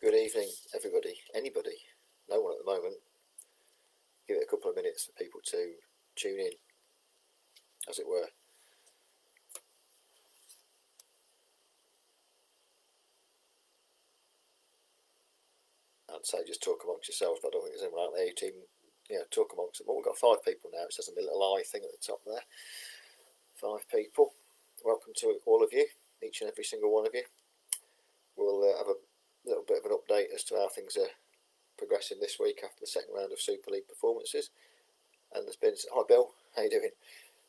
good evening, everybody. Anybody? No one at the moment. Give it a couple of minutes for people to tune in, as it were. I'd say just talk amongst yourselves, but I don't think there's anyone out there who can, talk amongst them. Well, we've got 5 people now. It says a little eye thing at the top there. 5 people. Welcome to all of you, each and every single one of you. We'll have a little bit of an update as to how things are progressing this week after the second round of Super League performances. And there's been, hi Bill, how you doing?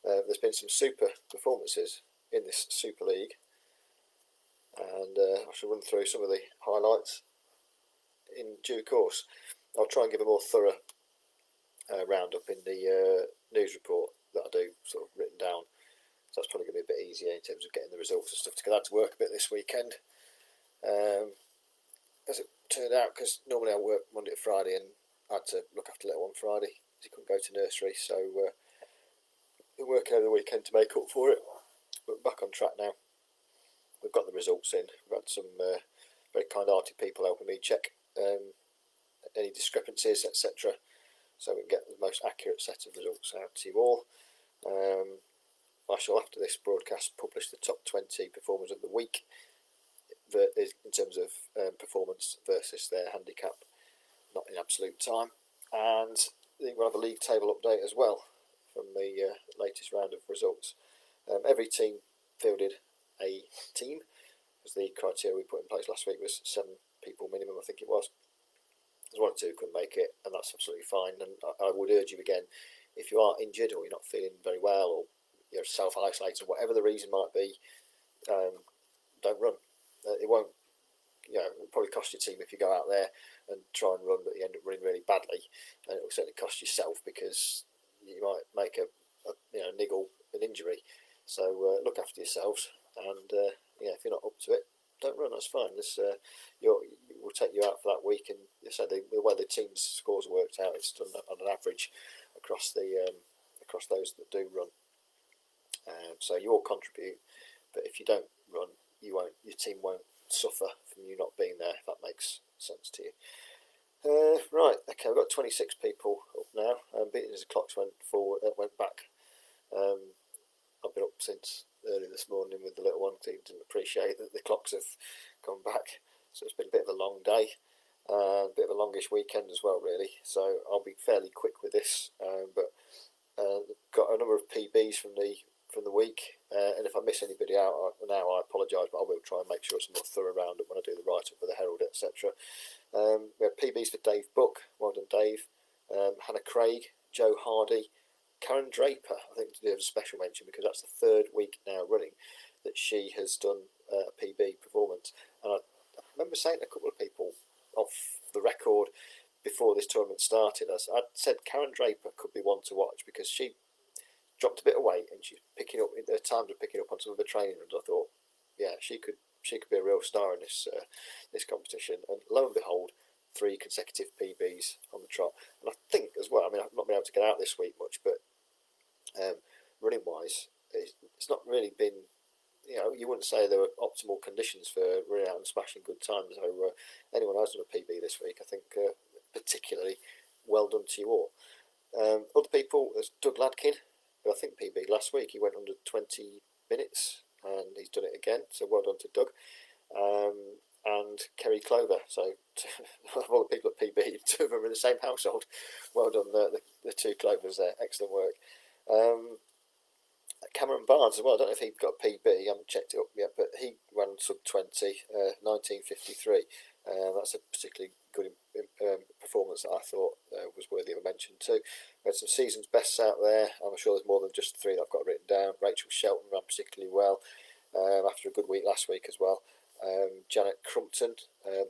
There's been some super performances in this Super League, and I shall run through some of the highlights in due course. I'll try and give a more thorough roundup in the news report that I do, sort of written down. So that's probably going to be a bit easier in terms of getting the results and stuff, because I had to work a bit this weekend. As it turned out, because normally I work Monday to Friday, and I had to look after little on Friday, because he couldn't go to nursery, so been working over the weekend to make up for it. But we're back on track now. We've got the results in. We've had some very kind-hearted people helping me check any discrepancies, etc., so we can get the most accurate set of results out to you all. I shall, after this broadcast, publish the top 20 performers of the week in terms of performance versus their handicap, not in absolute time. And I think we'll have a league table update as well from the latest round of results. Every team fielded a team, because the criteria we put in place last week was 7 people minimum, I think it was. There's 1 or 2 who couldn't make it, and that's absolutely fine. And I would urge you again, if you are injured or you're not feeling very well, or you're self-isolated, whatever the reason might be, don't run. It won't, it'll probably cost your team if you go out there and try and run, but you end up running really badly, and it will certainly cost yourself, because you might make a niggle, an injury. So look after yourselves, and if you're not up to it, don't run. That's fine. We'll take you out for that week, and so the way the team's scores are worked out, it's done on an average across those that do run. So you all contribute, but if you don't run, your team won't suffer from you not being there, if that makes sense to you. Right, okay, we've got 26 people up now, beating as the clocks went back. I've been up since early this morning with the little one, because he didn't appreciate that the clocks have gone back, so it's been a bit of a long day, a bit of a longish weekend as well, really. So I'll be fairly quick with this, but got a number of PBs from the week, and if I miss anybody out now, I apologise, but I will try and make sure it's a more thorough roundup when I do the write-up for the Herald, etc. We had PBs for Dave Buck, well done Dave, Hannah Craig, Joe Hardy, Karen Draper. I think deserves a special mention, because that's the 3rd week now running that she has done a PB performance, and I remember saying to a couple of people off the record before this tournament started, I said Karen Draper could be one to watch, because she dropped a bit of weight and she's picking up, her times are picking up on some of the training runs. I thought, yeah, she could be a real star in this competition, and lo and behold, 3 consecutive PBs on the trot. And I think as well, I mean, I've not been able to get out this week much, but running wise, it's not really been, you wouldn't say there were optimal conditions for running out and smashing good times. So anyone who's done a PB this week, I think particularly well done to you all. Other people, there's Doug Ladkin, who I think PB last week. He went under 20 minutes, and he's done it again, so well done to Doug. And Kerry Clover, so of all the people at PB, 2 of them are in the same household. Well done, the 2 Clovers there, excellent work. Cameron Barnes as well, I don't know if he got PB, I haven't checked it up yet, but he ran sub 20, 1953. That's a particularly good performance that I thought was worthy of a mention too. We had some season's bests out there. I'm sure there's more than just 3 that I've got written down. Rachel Shelton ran particularly well after a good week last week as well. Janet Crumpton,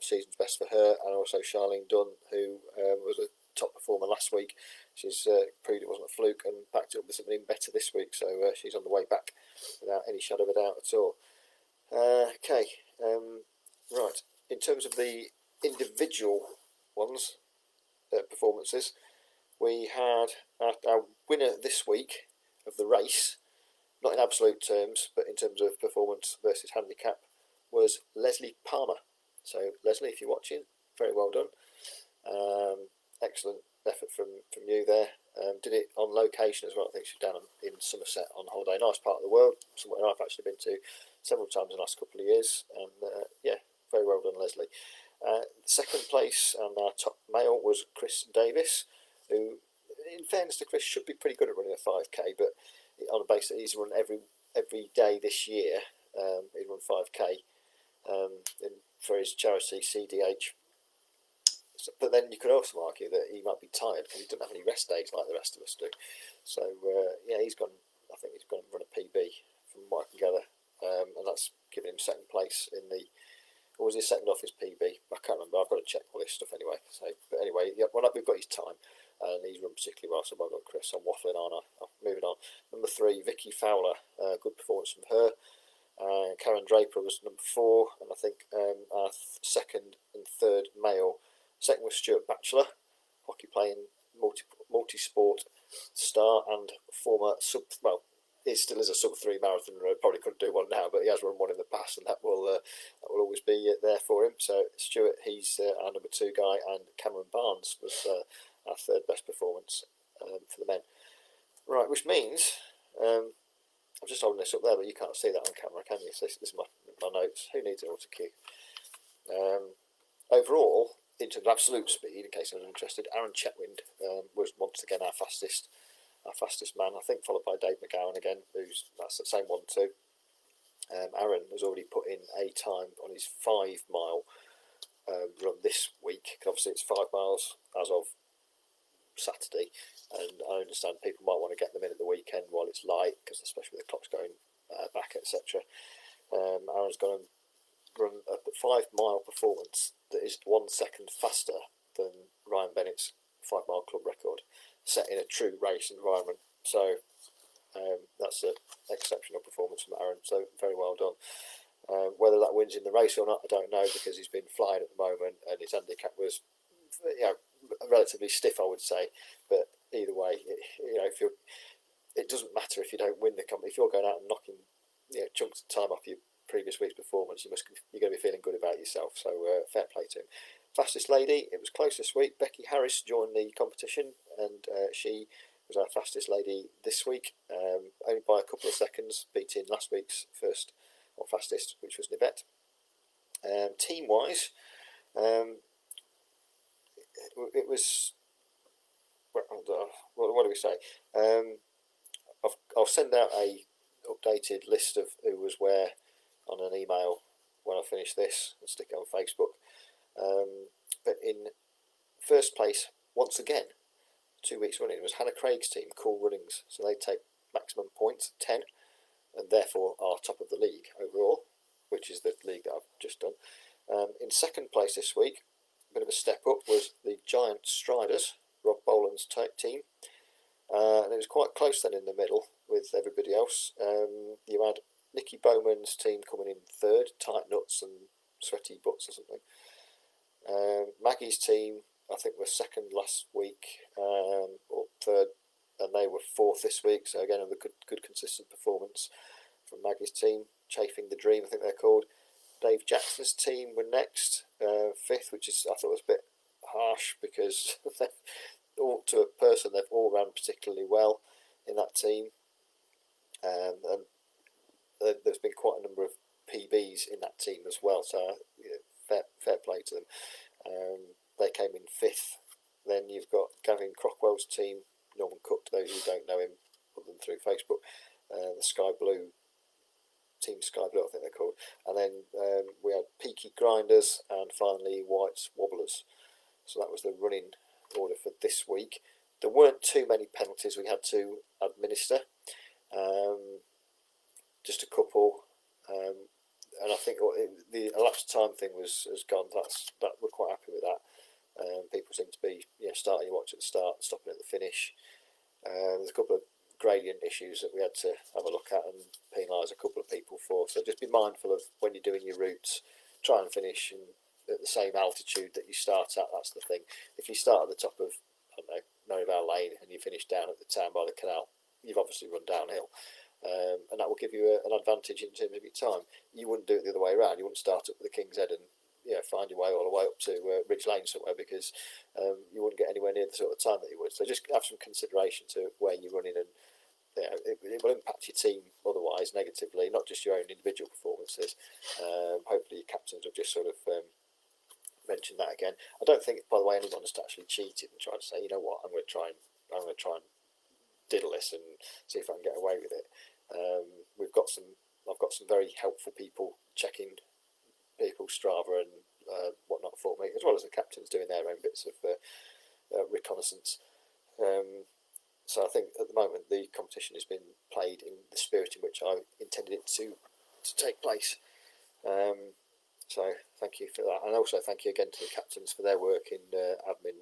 season's best for her, and also Charlene Dunn, who was a top performer last week. She's proved it wasn't a fluke and backed it up with something even better this week, so she's on the way back without any shadow of a doubt at all. Okay, right, in terms of the individual ones, performances, we had our winner this week of the race, not in absolute terms, but in terms of performance versus handicap, was Leslie Palmer. So Leslie, if you're watching, very well done. Excellent effort from you there. Did it on location as well. I think she's down in Somerset on holiday. Nice part of the world, somewhere I've actually been to several times in the last couple of years. And yeah, very well done, Leslie. Second place and our top male was Chris Davis, who, in fairness to Chris, should be pretty good at running a 5k, but on the basis that he's run every day this year, he'd run 5k for his charity CDH. But then you could also argue that he might be tired because he doesn't have any rest days like the rest of us do. So yeah, he's gone. I think he's going to run a PB from what I can gather, and that's giving him second place in the. Or was he second off his PB? I can't remember. I've got to check all this stuff anyway. So, but anyway, yeah, well, we've got his time, and he's run particularly well. So well done, Chris. I'm waffling on. Moving on. Number 3, Vicky Fowler. Good performance from her. Karen Draper was number 4, and I think our second and third male. Second was Stuart Batchelor, hockey playing multi-sport star and former he still is a sub-3 marathon runner. Probably couldn't do one now, but he has run one in the past, and that will always be there for him. So Stuart, he's our number 2 guy, and Cameron Barnes was our third best performance for the men. Right, which means I'm just holding this up there, but you can't see that on camera, can you? So this is my notes. Who needs an auto cue? Overall, in terms of absolute speed, in case anyone's interested, Aaron Chetwynd was once again our fastest man, I think, followed by Dave McGowan again, that's the same one too. Aaron has already put in a time on his 5 mile run this week. Obviously, it's 5 miles as of Saturday, and I understand people might want to get them in at the weekend while it's light, because especially with the clocks going back, etc. Aaron's going to run a 5 mile performance that is 1 second faster than Ryan Bennett's 5 mile club record, set in a true race environment. So that's an exceptional performance from Aaron, so very well done. Whether that wins in the race or not, I don't know, because he's been flying at the moment and his handicap was relatively stiff, I would say. But either way, it doesn't matter if you don't win the company. If you're going out and knocking chunks of time off your previous week's performance, you're going to be feeling good about yourself. So fair play to him. Fastest lady, it was close this week. Becky Harris joined the competition, and she was our fastest lady this week, only by a couple of seconds, beating last week's first or fastest, which was Nivette. Team wise, it was. What do we say? I'll send out a updated list of who was where on an email when I finish this and stick it on Facebook. But in first place, once again, 2 weeks running, was Hannah Craig's team, Cool Runnings. So they take maximum points, 10, and therefore are top of the league overall, which is the league that I've just done. In second place this week, a bit of a step up, was the Giant Striders, Rob Boland's team. And it was quite close then in the middle with everybody else. You had Nikki Bowman's team coming in third, Tight Nuts and Sweaty Butts or something. Maggie's team, I think, was second last week, or third, and they were fourth this week. So again, a good consistent performance from Maggie's team. Chafing the Dream, I think they're called. Dave Jackson's team were next, fifth, which is, I thought, was a bit harsh because to a person they've all ran particularly well in that team, and there's been quite a number of PBs in that team as well. So fair play to them. They came in fifth. Then you've got Gavin Crockwell's team, Norman Cook, to those who don't know him other than through Facebook, the Sky Blue team, Sky Blue, I think they're called. And then we had Peaky Grinders and finally White's Wobblers. So that was the running order for this week. There weren't too many penalties we had to administer, just a couple. And I think the elapsed time thing has gone. We're quite happy with that. People seem to be starting your watch at the start, stopping at the finish. There's a couple of gradient issues that we had to have a look at and penalise a couple of people for. So just be mindful of when you're doing your routes, try and finish at the same altitude that you start at. That's the thing. If you start at the top of, I don't know, Merivale Lane and you finish down at the town by the canal, you've obviously run downhill. And that will give you an advantage in terms of your time. You wouldn't do it the other way around. You wouldn't start up with the King's Head and find your way all the way up to Ridge Lane somewhere, because you wouldn't get anywhere near the sort of time that you would. So just have some consideration to where you're running, and it will impact your team otherwise negatively, not just your own individual performances. Hopefully your captains will just sort of mention that again. I don't think, by the way, anyone has actually cheated and tried to say, you know what, I'm going to try and diddle this and see if I can get away with it. I've got some very helpful people checking people's Strava and whatnot for me, as well as the captains doing their own bits of reconnaissance. So I think at the moment the competition has been played in the spirit in which I intended it to take place. So thank you for that, and also thank you again to the captains for their work in admin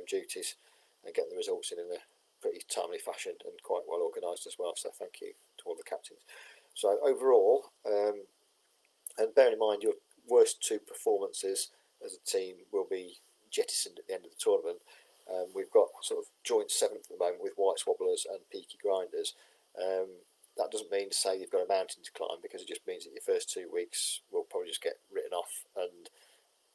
duties and getting the results in a pretty timely fashion and quite well organised as well. So thank you to all the captains. So overall, and bearing in mind your worst two performances as a team will be jettisoned at the end of the tournament. We've got sort of joint seventh at the moment with White Swabblers and Peaky Grinders. That doesn't mean to say you've got a mountain to climb, because it just means that your first 2 weeks will probably just get written off, and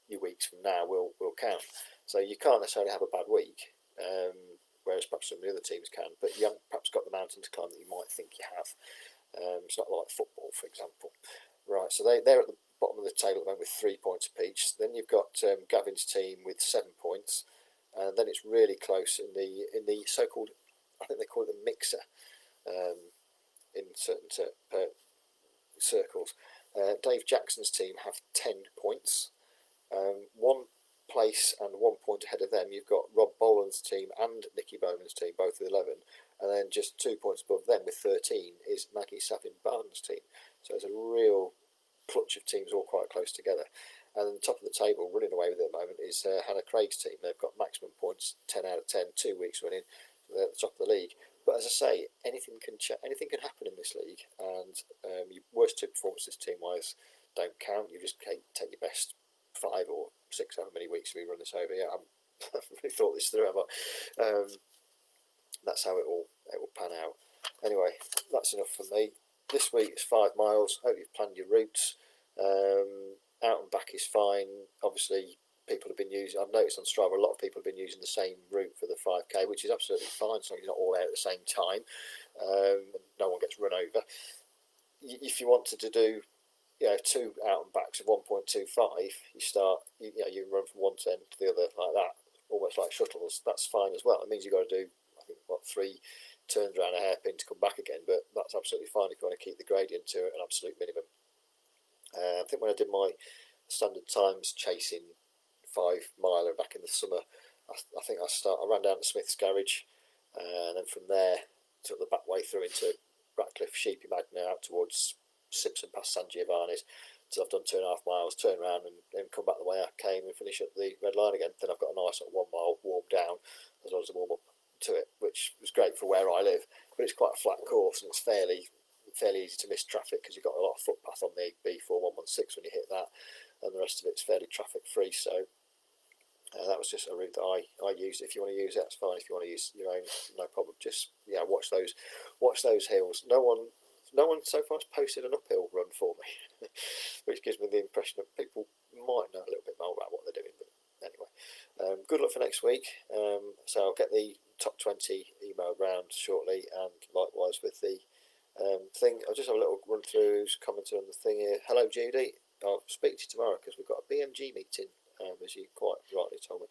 your weeks from now will count. So you can't necessarily have a bad week, whereas perhaps some of the other teams can, but you haven't perhaps got the mountain to climb that you might think you have. It's not like football, for example. Right, so they're at the bottom of the table at the moment with 3 points apiece. Then you've got Gavin's team with 7 points, and then it's really close in the so-called, I think they call it the mixer, in certain circles. Dave Jackson's team have 10 points. 1 place and 1 point ahead of them, you've got Rob Boland's team and Nicky Bowman's team, both with 11. And then just 2 points above them with 13 is Maggie Savin Barnes' team. So it's a real clutch of teams all quite close together. And then the top of the table, running away with it at the moment, is Hannah Craig's team. They've got maximum points, 10 out of 10, 2 weeks running. So they're at the top of the league. But as I say, anything can happen in this league, and your worst two performances team-wise don't count. You just take your best 5 or 6, however many weeks we run this over. Yeah, I haven't really thought this through, but that's how it will pan out. Anyway, that's enough for me. This week is 5 miles. Hope you've planned your routes. Out and back is fine. Obviously, people have been using, I've noticed on Strava, a lot of people have been using the same route for the 5k, which is absolutely fine, so you're not all out at the same time. No one gets run over. If you wanted to do 2 out and backs of 1.25, you run from one end to the other like that, almost like shuttles. That's fine as well. It means you've got to do, I think, 3 turns around a hairpin to come back again, but that's absolutely fine if you want to keep the gradient to an absolute minimum. I think when I did my standard times chasing 5 miler back in the summer, I think I ran down to Smith's Garage, and then from there took the back way through into Ratcliffe, Sheepy Magna, out towards Simpson past San Giovanni's. So I've done 2.5 miles, turn around and then come back the way I came and finish at the red line again. Then I've got a nice 1 mile warm down as well as a warm up to it, which was great for where I live. But it's quite a flat course, and it's fairly easy to miss traffic because you've got a lot of footpath on the B4116 when you hit that, and the rest of it's fairly traffic free. So that was just a route that I used. If you want to use it, that's fine. If you want to use your own, no problem. Just watch those hills. No one so far has posted an uphill run for me, which gives me the impression that people might know a little bit more about what they're doing. But anyway, good luck for next week. So I'll get the top 20 email round shortly, and likewise with the thing. I'll just have a little run through who's commented on the thing here. Hello, Judy. I'll speak to you tomorrow because we've got a BMG meeting, as you quite rightly told me.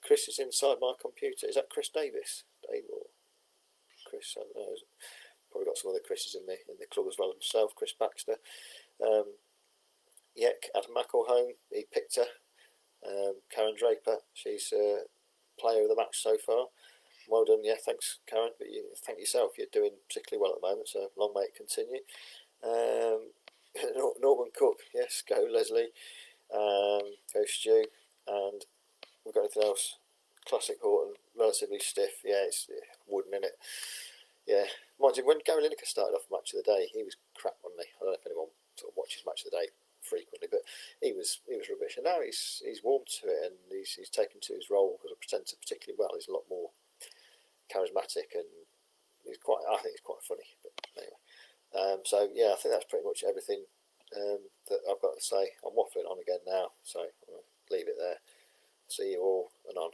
Chris is inside my computer. Is that Chris Davis? Dave or Chris? I don't know. Probably got some other Chris's in the club as well himself. Chris Baxter. Adam McElhone, he picked her. Karen Draper, she's player of the match so far. Well done, thanks Karen, but thank yourself, you're doing particularly well at the moment, so long may it continue. Norman Cook, yes, go Leslie, go Stu, and we've got anything else? Classic Horton, relatively stiff, it's wooden in it. Mind you, when Gary Lineker started off Match of the Day, he was crap, wasn't he? I don't know if anyone sort of watches Match of the Day frequently, but he was rubbish, and now he's warmed to it, and he's taken to his role as a presenter particularly well. He's a lot more charismatic, and I think he's quite funny. But anyway, I think that's pretty much everything that I've got to say. I'm waffling on again now, so I'll leave it there. See you all anon.